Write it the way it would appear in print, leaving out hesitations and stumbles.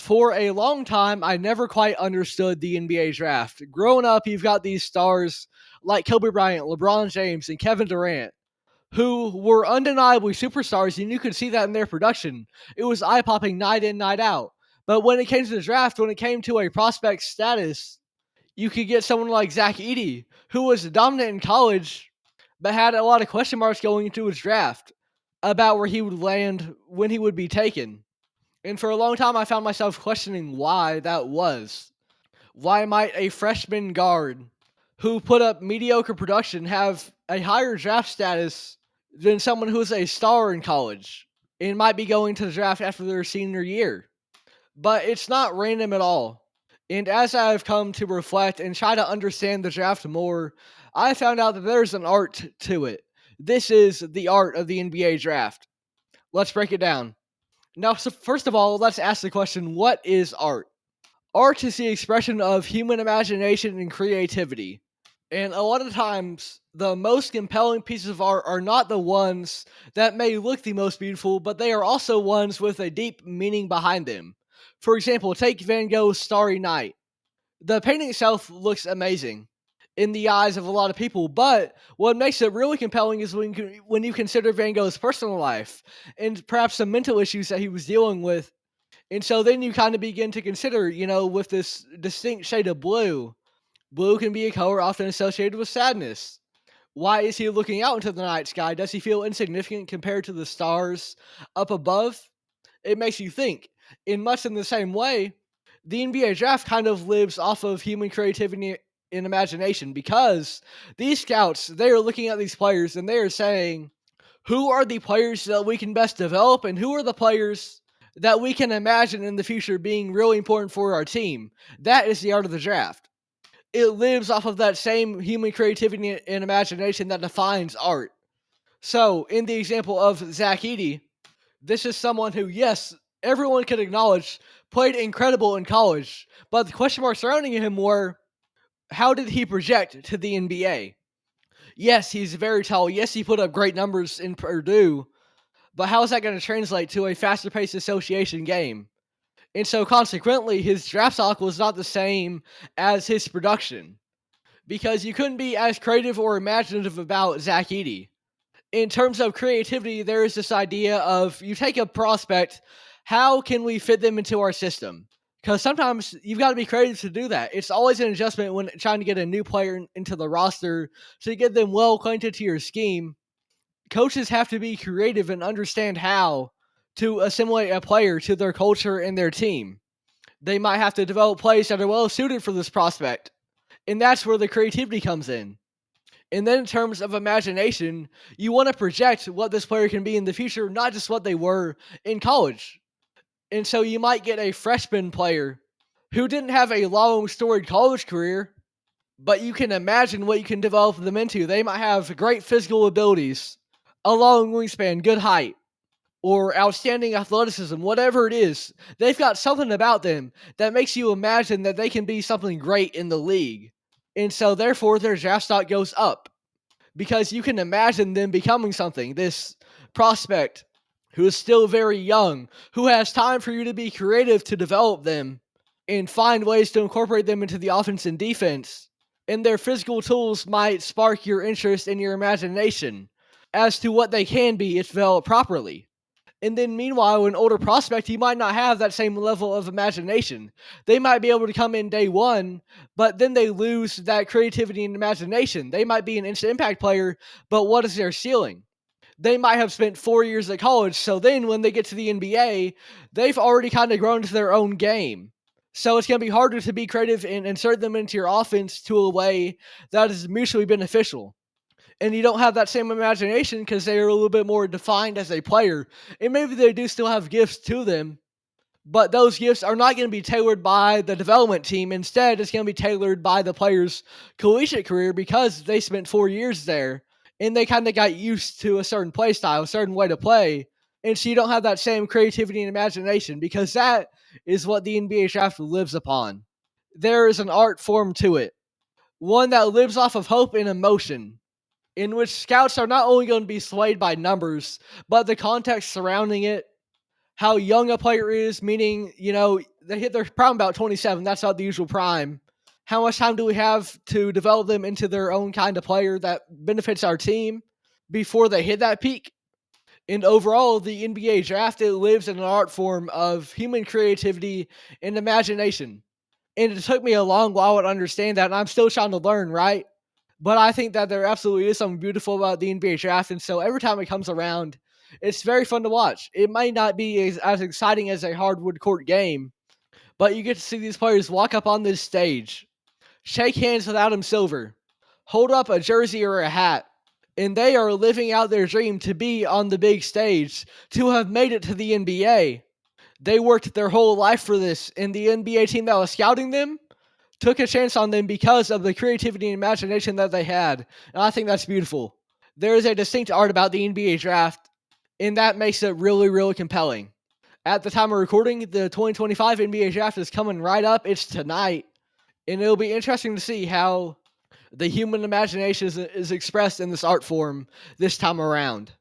For a long time, I never quite understood the NBA draft. Growing up, you've got these stars like Kobe Bryant, LeBron James, and Kevin Durant, who were undeniably superstars, and you could see that in their production. It was eye popping night in, night out. But when it came to the draft, when it came to a prospect status, you could get someone like Zach Edey, who was dominant in college, but had a lot of question marks going into his draft about where he would land when he would be taken. And for a long time, I found myself questioning why that was. Why might a freshman guard who put up mediocre production have a higher draft status than someone who's a star in college and might be going to the draft after their senior year? But it's not random at all. And as I've come to reflect and try to understand the draft more, I found out that there's an art to it. This is the art of the NBA draft. Let's break it down. Now, so first of all, let's ask the question, what is art? Art is the expression of human imagination and creativity. And a lot of times, the most compelling pieces of art are not the ones that may look the most beautiful, but they are also ones with a deep meaning behind them. For example, take Van Gogh's Starry Night. The painting itself looks amazing in the eyes of a lot of people, but what makes it really compelling is when you consider Van Gogh's personal life and perhaps some mental issues that he was dealing with. And so then you kind of begin to consider, with this distinct shade of blue, blue can be a color often associated with sadness. Why is he looking out into the night sky? Does he feel insignificant compared to the stars up above? It makes you think. In much in the same way, the NBA draft kind of lives off of human creativity and imagination because these scouts, they are looking at these players and they are saying, who are the players that we can best develop and who are the players that we can imagine in the future being really important for our team? That is the art of the draft. It lives off of that same human creativity and imagination that defines art. So, in the example of Zach Edey, this is someone who, yes, everyone could acknowledge played incredible in college, but the question marks surrounding him were, how did he project to the NBA? Yes, he's very tall. Yes, he put up great numbers in Purdue, but how is that going to translate to a faster paced association game? And so consequently, his draft stock was not the same as his production because you couldn't be as creative or imaginative about Zach Edey. In terms of creativity, there is this idea of you take a prospect, how can we fit them into our system? Because sometimes you've got to be creative to do that. It's always an adjustment when trying to get a new player into the roster to get them well acquainted to your scheme. Coaches have to be creative and understand how to assimilate a player to their culture and their team. They might have to develop plays that are well suited for this prospect. And that's where the creativity comes in. And then in terms of imagination, you want to project what this player can be in the future, not just what they were in college. And so you might get a freshman player who didn't have a long, storied college career, but you can imagine what you can develop them into. They might have great physical abilities, a long wingspan, good height, or outstanding athleticism, whatever it is. They've got something about them that makes you imagine that they can be something great in the league. And so therefore their draft stock goes up because you can imagine them becoming something. This prospect who is still very young, who has time for you to be creative to develop them and find ways to incorporate them into the offense and defense. And their physical tools might spark your interest and your imagination as to what they can be if developed properly. And then meanwhile, an older prospect, he might not have that same level of imagination. They might be able to come in day one, but then they lose that creativity and imagination. They might be an instant impact player, but what is their ceiling? They might have spent 4 years at college, so then when they get to the NBA, they've already kind of grown to their own game. So it's going to be harder to be creative and insert them into your offense to a way that is mutually beneficial. And you don't have that same imagination because they are a little bit more defined as a player. And maybe they do still have gifts to them, but those gifts are not going to be tailored by the development team. Instead, it's going to be tailored by the player's collegiate career because they spent 4 years there and they kind of got used to a certain play style, a certain way to play. And so you don't have that same creativity and imagination because that is what the NBA draft lives upon. There is an art form to it, one that lives off of hope and emotion, in which scouts are not only going to be swayed by numbers, but the context surrounding it, how young a player is, meaning, they hit their prime about 27. That's not the usual prime. How much time do we have to develop them into their own kind of player that benefits our team before they hit that peak? And overall, the NBA draft, it lives in an art form of human creativity and imagination. And it took me a long while to understand that, and I'm still trying to learn, right? But I think that there absolutely is something beautiful about the NBA draft, and so every time it comes around, it's very fun to watch. It might not be as exciting as a hardwood court game, but you get to see these players walk up on this stage, shake hands with Adam Silver, hold up a jersey or a hat, and they are living out their dream to be on the big stage, to have made it to the NBA. They worked their whole life for this, and the NBA team that was scouting them took a chance on them because of the creativity and imagination that they had. And I think that's beautiful. There is a distinct art about the NBA draft, and that makes it really, really compelling. At the time of recording, the 2025 NBA draft is coming right up. It's tonight. And it'll be interesting to see how the human imagination is expressed in this art form this time around.